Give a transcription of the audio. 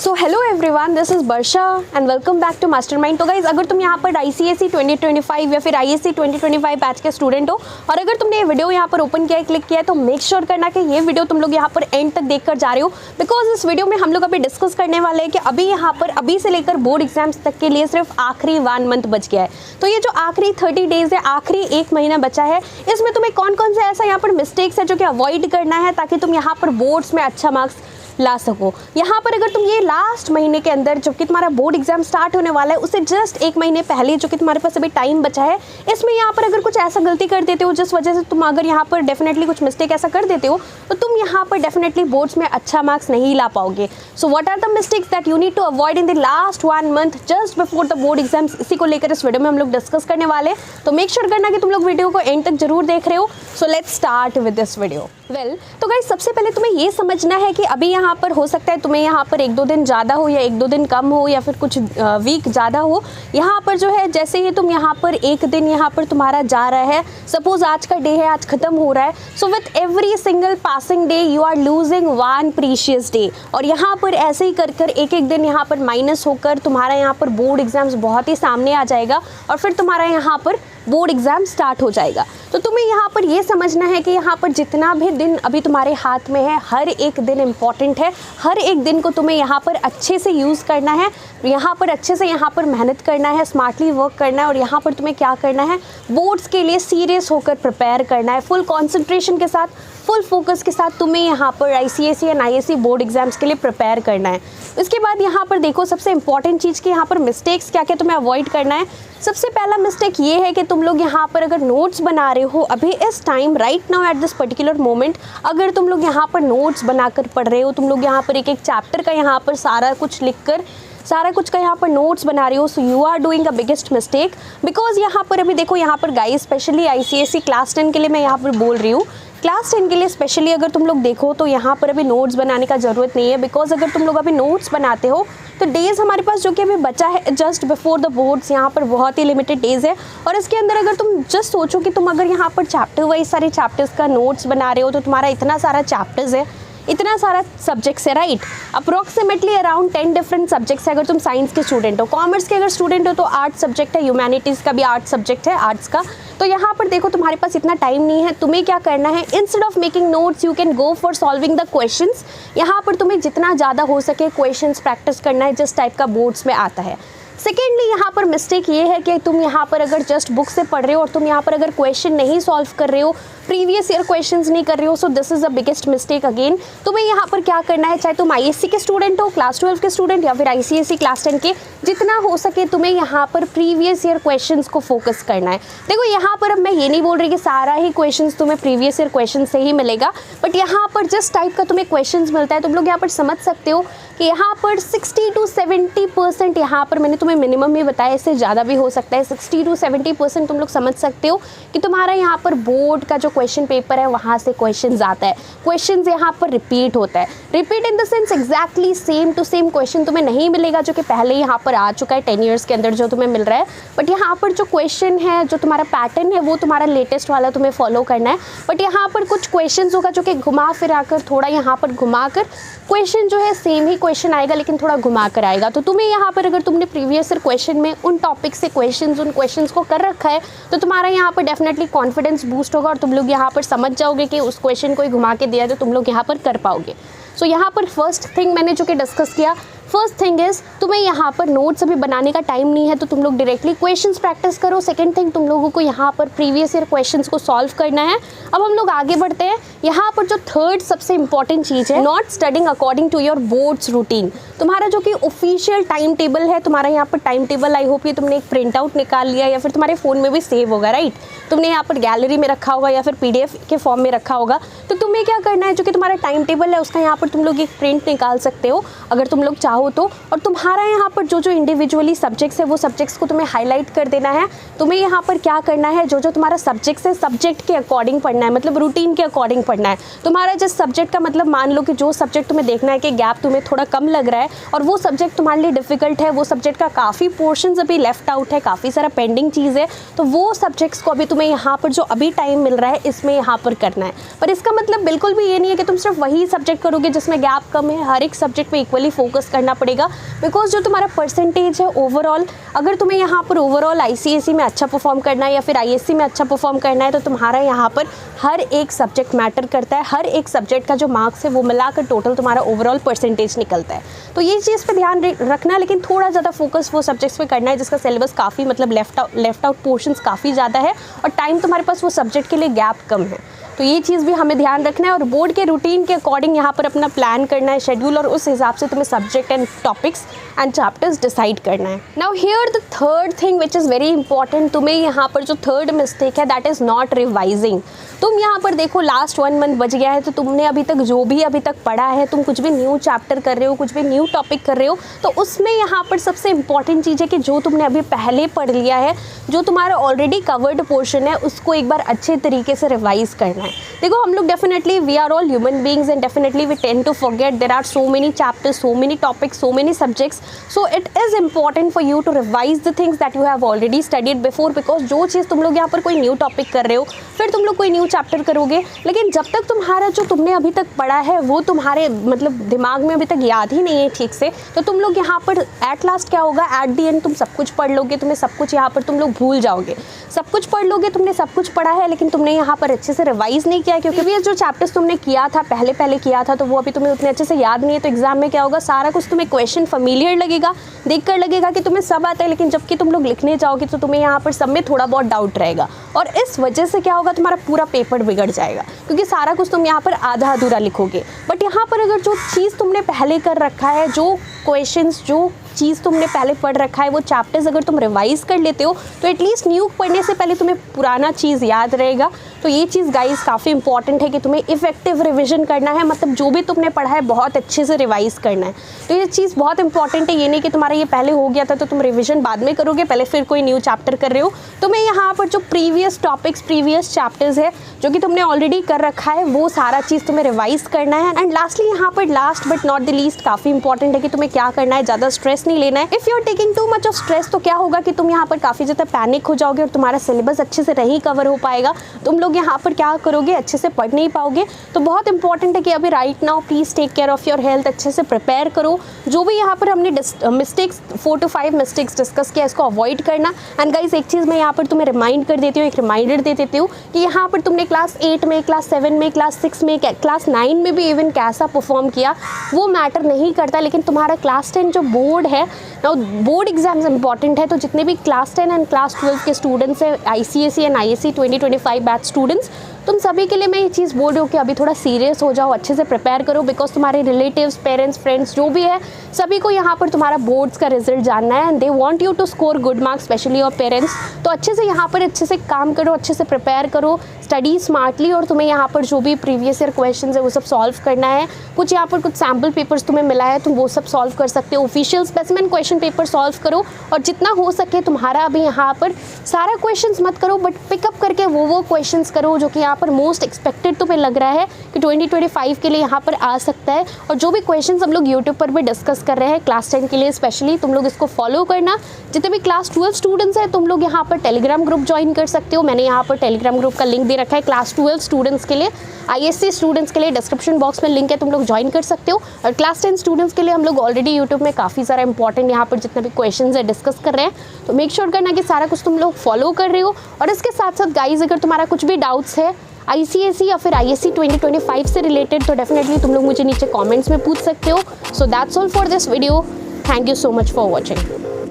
So hello everyone, this is Varsha and welcome back to Mastermind. तो guys, अगर तुम यहाँ पर ICSE 2025 या फिर ISC 2025 बैच के स्टूडेंट हो और अगर तुमने ये वीडियो यहाँ पर ओपन किया है, क्लिक किया है, तो मेक श्योर करना कि ये वीडियो तुम लोग यहाँ पर एंड तक देख कर जा रहे हो, बिकॉज इस वीडियो में हम लोग अभी डिस्कस करने वाले हैं कि अभी यहाँ पर अभी से लेकर बोर्ड एग्जाम्स तक के लिए सिर्फ आखिरी 1 मंथ बच गया है। तो ये जो आखिरी 30 डेज है, आखिरी 1 महीना बचा है, इसमें तुम्हें कौन कौन से ऐसा यहाँ पर मिस्टेक्स है जो कि अवॉइड करना है ताकि तुम यहाँ पर बोर्ड्स में अच्छा मार्क्स ला सको। यहाँ पर अगर तुम ये लास्ट महीने के अंदर जो कि तुम्हारा बोर्ड एग्जाम स्टार्ट होने वाला है, उससे जस्ट 1 महीने पहले जो कि तुम्हारे पास अभी टाइम बचा है, इसमें यहाँ पर अगर कुछ ऐसा गलती कर देते हो जिस वजह से तुम अगर यहाँ पर डेफिनेटली कुछ मिस्टेक ऐसा कर देते हो तो तुम यहाँ पर डेफिनेटली बोर्ड्स में अच्छा मार्क्स नहीं ला पाओगे। So what are the mistakes that you need to avoid in the last 1 month just before the board exams, इसी को लेकर इस वीडियो में हम लोग डिस्कस करने वाले। तो मेक श्योर करना कि तुम लोग वीडियो को एंड तक जरूर देख रहे हो। So let's start with this video. तो गाइस, सबसे पहले तुम्हें ये समझना है कि अभी यहाँ पर हो सकता है तुम्हें यहाँ पर 1-2 दिन ज़्यादा हो या 1-2 दिन कम हो या फिर कुछ वीक ज़्यादा हो। यहाँ पर जो है जैसे ही तुम यहाँ पर 1 दिन यहाँ पर तुम्हारा जा रहा है, सपोज आज का डे है, आज खत्म हो रहा है, so with every single passing day you are losing 1 precious day. और यहाँ पर ऐसे ही कर कर एक दिन यहाँ पर माइनस होकर तुम्हारा यहाँ पर बोर्ड एग्जाम्स बहुत ही सामने आ जाएगा और फिर तुम्हारा यहाँ पर बोर्ड एग्जाम स्टार्ट हो जाएगा। तो तुम्हें यहाँ पर ये समझना है कि यहाँ पर जितना भी दिन अभी तुम्हारे हाथ में है, हर एक दिन इम्पॉर्टेंट है। हर एक दिन को तुम्हें यहाँ पर अच्छे से यूज़ करना है, यहाँ पर अच्छे से यहाँ पर मेहनत करना है, स्मार्टली वर्क करना है और यहाँ पर तुम्हें क्या करना है, बोर्ड्स के लिए सीरियस होकर प्रिपेयर करना है। फुल कॉन्सेंट्रेशन के साथ, फुल फोकस के साथ तुम्हें यहाँ पर ICSE and ISC board exams के लिए प्रिपेयर करना है। उसके बाद यहाँ पर देखो, सबसे इंपॉर्टेंट चीज़ कि यहाँ पर मिस्टेक्स क्या क्या तुम्हें अवॉइड करना है। सबसे पहला मिस्टेक ये है कि तुम लोग यहाँ पर अगर नोट्स बना रहे हो अभी इस time right now at this particular moment, अगर तुम लोग यहाँ पर नोट्स बनाकर पढ़ रहे हो, तुम लोग यहाँ पर एक एक चैप्टर का यहाँ पर सारा कुछ लिखकर सारा कुछ का यहाँ पर नोट्स बना रही हो, so you are doing a biggest mistake. Because यहाँ पर अभी देखो, यहाँ पर गाइस स्पेशली ICSE क्लास 10 के लिए मैं यहाँ पर बोल रही हूँ, क्लास 10 के लिए स्पेशली अगर तुम लोग देखो तो यहाँ पर अभी नोट्स बनाने का ज़रूरत नहीं है। बिकॉज अगर तुम लोग अभी नोट्स बनाते हो तो डेज़ हमारे पास जो कि अभी बचा है जस्ट बिफोर द बोर्ड्स, यहाँ पर बहुत ही लिमिटेड डेज़ है। और इसके अंदर अगर तुम जस्ट सोचो कि तुम अगर यहाँ पर चैप्टर वाइज सारे चैप्टर्स का नोट्स बना रहे हो तो तुम्हारा इतना सारा चैप्टर्स है, इतना सारा सब्जेक्ट्स है, right. Approximately around 10 different subjects है अगर तुम साइंस के स्टूडेंट हो। कॉमर्स के अगर स्टूडेंट हो तो 8 सब्जेक्ट है, ह्यूमैनिटीज़ का भी 8 सब्जेक्ट है आर्ट्स का। तो यहाँ पर देखो तुम्हारे पास इतना टाइम नहीं है। तुम्हें क्या करना है, instead of making notes you can go for solving the questions. यहाँ पर तुम्हें जितना ज़्यादा हो सके क्वेश्चंस प्रैक्टिस करना है जिस टाइप का बोर्ड्स में आता है। सेकेंडली, यहाँ पर मिस्टेक ये है कि तुम यहाँ पर अगर जस्ट बुक से पढ़ रहे हो और तुम यहाँ पर अगर क्वेश्चन नहीं सॉल्व कर रहे हो, प्रीवियस ईयर क्वेश्चंस नहीं कर रहे हो, so this is the biggest mistake again. तुम्हें यहाँ पर क्या करना है, चाहे तुम ISC के स्टूडेंट हो, क्लास 12 के स्टूडेंट या फिर ICSE क्लास 10 के, जितना हो सके तुम्हें यहाँ पर प्रीवियस ईयर क्वेश्चंस को फोकस करना है। देखो यहाँ पर अब मैं ये नहीं बोल रही कि सारा ही क्वेश्चंस तुम्हें प्रीवियस ईयर क्वेश्चन से ही मिलेगा, बट यहाँ पर जिस टाइप का तुम्हें क्वेश्चंस मिलता है तुम लोग यहाँ पर समझ सकते हो कि यहाँ पर 60 to 70% यहाँ पर मैंने तुम्हें मिनिमम ही बताया, इससे ज़्यादा भी हो सकता है। 60 to 70% तुम लोग समझ सकते हो कि तुम्हारा यहाँ पर बोर्ड का जो क्वेश्चन पेपर है वहाँ से क्वेश्चन आता है। क्वेश्चन यहाँ पर रिपीट होता है, repeat in the sense exactly same to same question तुम्हें नहीं मिलेगा जो कि पहले यहाँ पर आ चुका है 10 ईयर्स के अंदर जो तुम्हें मिल रहा है। बट यहाँ पर जो क्वेश्चन है, जो तुम्हारा पैटर्न है, वो तुम्हारा लेटेस्ट वाला तुम्हें फॉलो करना है। बट यहाँ पर कुछ क्वेश्चन होगा जो कि घुमा फिरा कर, थोड़ा यहाँ पर घुमा कर क्वेश्चन जो है सेम ही क्वेश्चन आएगा लेकिन थोड़ा घुमा कर आएगा। तो तुम्हें यहाँ पर अगर तुमने प्रीवियस ईयर क्वेश्चन में उन टॉपिक से उन क्वेश्चंस को कर रखा है तो तुम्हारा यहाँ पर डेफिनेटली कॉन्फिडेंस बूस्ट होगा और तुम लोग यहाँ पर समझ जाओगे कि उस क्वेश्चन को ही घुमा के दिया तो तुम लोग यहाँ पर कर पाओगे। सो यहाँ पर फर्स्ट थिंग मैंने जो कि डिस्कस किया, फर्स्ट थिंग इज़ तुम्हें यहाँ पर नोट्स अभी बनाने का टाइम नहीं है तो तुम लोग डायरेक्टली क्वेश्चंस प्रैक्टिस करो। सेकंड थिंग, तुम लोगों को यहाँ पर प्रीवियस ईयर क्वेश्चंस को सॉल्व करना है। अब हम लोग आगे बढ़ते हैं। यहाँ पर जो थर्ड सबसे इंपॉर्टेंट चीज़ है, not studying according to your boards routine. तुम्हारा जो कि ऑफिशियल टाइम टेबल है, तुम्हारा यहाँ पर टाइम टेबल आई होप ये तुमने एक प्रिंट आउट निकाल लिया या फिर तुम्हारे फ़ोन में भी सेव होगा, राइट। तुमने यहाँ पर गैलरी में रखा होगा या फिर PDF के फॉर्म में रखा होगा। तो तुम्हें क्या करना है, जो कि तुम्हारा टाइम टेबल है उसका यहाँ पर तुम लोग एक प्रिंट निकाल सकते हो अगर तुम लोग चाहो तो। और तुम्हारा यहाँ पर जो जो इंडिविजुअली सब्जेक्ट्स है वो सब्जेक्ट्स को तुम्हें हाईलाइट कर देना है। तुम्हें यहाँ पर क्या करना है, जो जो तुम्हारा सब्जेक्ट्स है सब्जेक्ट के अकॉर्डिंग पढ़ना है, मतलब रूटीन के अकॉर्डिंग पढ़ना है। तुम्हारा जिस सब्जेक्ट का मतलब मान लो कि जो सब्जेक्ट तुम्हें देखना है कि गैप तुम्हें थोड़ा कम लग रहा है और वो सब्जेक्ट तुम्हारे लिए डिफिकल्ट है, वो सब्जेक्ट का काफ़ी पोर्शंस अभी लेफ्ट आउट है, काफ़ी सारा पेंडिंग चीज़ है, तो वो सब्जेक्ट्स को अभी तुम्हें यहाँ पर जो अभी टाइम मिल रहा है इसमें यहाँ पर करना है। पर इसका मतलब बिल्कुल भी ये नहीं है कि तुम सिर्फ वही सब्जेक्ट करोगे जिसमें गैप कम है। हर एक सब्जेक्ट पे इक्वली फोकस करना करना पड़ेगा, बिकॉज जो तुम्हारा परसेंटेज है ओवरऑल, अगर तुम्हें यहाँ पर ओवरऑल ICSE में अच्छा परफॉर्म करना है या फिर ISC में अच्छा परफॉर्म करना है, तो तुम्हारा यहाँ पर हर एक सब्जेक्ट मैटर करता है। हर एक सब्जेक्ट का जो मार्क्स है वो मिलाकर टोटल तुम्हारा ओवरऑल परसेंटेज निकलता है। तो ये चीज़ पे ध्यान रखना, लेकिन थोड़ा ज़्यादा फोकस वो सब्जेक्ट्स पे करना है जिसका सिलेबस काफ़ी मतलब लेफ्ट आउट पोर्शंस काफ़ी ज़्यादा है और टाइम तुम्हारे पास वो सब्जेक्ट के लिए गैप कम है। तो ये चीज़ भी हमें ध्यान रखना है और बोर्ड के रूटीन के अकॉर्डिंग यहाँ पर अपना प्लान करना है शेड्यूल, और उस हिसाब से तुम्हें subject and topics and chapters decide करना है। Now here the third thing which is very important, तुम्हें यहाँ पर जो थर्ड मिस्टेक है दैट इज़ नॉट रिवाइजिंग। तुम यहाँ पर देखो लास्ट 1 मंथ बच गया है, तो तुमने अभी तक जो भी अभी तक पढ़ा है, तुम कुछ भी न्यू चैप्टर कर रहे हो, कुछ भी न्यू टॉपिक कर रहे हो, तो उसमें यहाँ पर सबसे इंपॉर्टेंट चीज़ है कि जो तुमने अभी पहले पढ़ लिया है, जो तुम्हारा ऑलरेडी कवर्ड पोर्शन है, उसको एक बार अच्छे तरीके से रिवाइज करना है। देखो हम लोग definitely we are all human beings and definitely we tend to forget, there are so many chapters, so many topics, so many subjects, so it is important for you to revise the things that you have already studied before. Because जो चीज़ तुम लोग यहाँ पर कोई new topic कर रहे हो, फिर तुम लोग कोई न्यू चैप्टर करोगे, लेकिन जब तक तुम्हारा जो तुमने अभी तक पढ़ा है वो तुम्हारे मतलब दिमाग में अभी तक याद ही नहीं है ठीक से, तो तुम लोग यहाँ पर एट लास्ट क्या होगा, एट दी एंड तुम सब कुछ पढ़ लोगे, तुम्हें सब कुछ यहाँ पर तुम लोग भूल जाओगे। सब कुछ पढ़ लोगे, तुमने सब कुछ पढ़ा है लेकिन तुमने यहाँ पर अच्छे से रिवाइज नहीं किया, क्योंकि भी जो चैप्टर्स तुमने किया था पहले किया था, तो वो अभी तुम्हें उतने अच्छे से याद नहीं है। तो एग्जाम में क्या होगा, सारा कुछ तुम्हें क्वेश्चन फैमिलियर लगेगा, देखकर लगेगा कि तुम्हें सब आता है, लेकिन जबकि तुम लोग लिखने जाओगे तो तुम्हें यहाँ पर सब में थोड़ा बहुत डाउट रहेगा, और इस वजह से क्या होगा, तुम्हारा पूरा पेपर बिगड़ जाएगा, क्योंकि सारा कुछ तुम यहाँ पर आधा अधूरा लिखोगे। बट यहाँ पर अगर जो चीज़ तुमने पहले कर रखा है, जो क्वेश्चंस, जो चीज़ तुमने पहले पढ़ रखा है, वो चैप्टर्स अगर तुम रिवाइज कर लेते हो, तो एटलीस्ट न्यू पढ़ने से पहले तुम्हें पुराना चीज़ याद रहेगा। तो ये चीज़ गाइस काफ़ी इंपॉर्टेंट है कि तुम्हें इफेक्टिव रिवीजन करना है, मतलब जो भी तुमने पढ़ा है बहुत अच्छे से रिवाइज करना है। तो ये चीज़ बहुत इंपॉर्टेंट है, ये नहीं कि तुम्हारा ये पहले हो गया था तो तुम रिविजन बाद में करोगे, पहले फिर कोई न्यू चैप्टर कर रहे हो। तुम्हें यहाँ पर जो प्रीवियस टॉपिक्स, प्रीवियस चैप्टर्स है जो कि तुमने ऑलरेडी कर रखा है, वो सारा चीज़ तुम्हें रिवाइज करना है। एंड लास्टली यहाँ पर last but not the least काफ़ी इंपॉर्टेंट है कि तुम्हें क्या करना है, ज़्यादा स्ट्रेस नहीं लेना है। If you are taking too much of stress, तो क्या होगा कि तुम यहाँ पर काफ़ी ज़्यादा पैनिक हो जाओगे और तुम्हारा सिलेबस अच्छे से नहीं कवर हो पाएगा। तुम लोग यहाँ पर क्या करोगे, अच्छे से पढ़ नहीं पाओगे। तो बहुत इंपॉर्टेंट है कि अभी right now please take care of your health, अच्छे से प्रिपेयर करो। जो भी यहाँ पर हमने मिस्टेक्स 4 to 5 मिस्टेक्स डिस्कस किया, इसको अवॉइड करना। एंड गाइस एक चीज़ मैं यहाँ पर तुम्हें रिमाइंड कर देती हूँ, एक रिमाइंडर दे देती हूँ कि यहाँ पर तुमने क्लास 8 में, क्लास 7 में, क्लास 6 में, क्लास 9 में भी इवन कैसा परफॉर्म किया वो मैटर नहीं करता, लेकिन तुम्हारा क्लास 10 जो बोर्ड है ना, बोर्ड एग्जाम्स इंपॉर्टेंट है। तो जितने भी क्लास 10 एंड क्लास 12 के स्टूडेंट्स हैं, ICSE and ISC 2025 batch students, तुम सभी के लिए मैं ये चीज़ बोल रही हूँ कि अभी थोड़ा सीरियस हो जाओ, अच्छे से प्रिपेयर करो, बिकॉज तुम्हारे रिलेटिव्स, पेरेंट्स, फ्रेंड्स जो भी है, सभी को यहाँ पर तुम्हारा बोर्ड्स का रिजल्ट जानना है and they want you to score good marks, specially your parents. तो अच्छे से यहाँ पर अच्छे से काम करो, अच्छे से प्रिपेयर करो, स्टडी स्मार्टली, और तुम्हें यहाँ पर जो भी प्रीवियस ईयर क्वेश्चंस है वो सब सॉल्व करना है। कुछ यहाँ पर कुछ सैम्पल पेपर्स तुम्हें मिला है, तुम वो सब सॉल्व कर सकते हो। Official specimen question paper solve करो, और जितना हो सके तुम्हारा अभी यहाँ पर सारा क्वेश्चंस मत करो, बट पिकअप करके वो क्वेश्चंस करो जो कि यहाँ पर मोस्ट एक्सपेक्टेड तुम्हें लग रहा है कि 2025 के लिए यहाँ पर आ सकता है। और जो भी क्वेश्चंस हम लोग यूट्यूब पर भी डिस्कस कर रहे हैं क्लास 10 के लिए स्पेशली, तुम लोग इसको फॉलो करना। जितने भी क्लास 12 स्टूडेंट्स हैं, तुम लोग यहाँ पर टेलीग्राम ग्रुप ज्वाइन कर सकते हो। मैंने यहाँ पर टेलीग्राम ग्रुप का लिंक दे रखा है क्लास 12 स्टूडेंट्स के लिए। ISC स्टूडेंट्स के लिए डिस्क्रिप्शन बॉक्स में लिंक है, तुम लोग ज्वाइन कर सकते हो। और क्लास 10 स्टूडेंट्स के लिए हम लोग ऑलरेडी यूट्यूब में काफ़ी सारा इंपॉर्टेंट यहाँ पर जितने भी क्वेश्चन है डिस्कस कर रहे हैं, तो मेक श्योर करना कि सारा कुछ तुम लोग फॉलो कर रहे हो। और इसके साथ साथ गाइज, अगर तुम्हारा कुछ भी डाउट्स है ICSE या फिर ISC 2025 से रिलेटेड, तो डेफिनेटली तुम लोग मुझे नीचे कमेंट्स में पूछ सकते हो। So that's all for this video. Thank you so much for watching.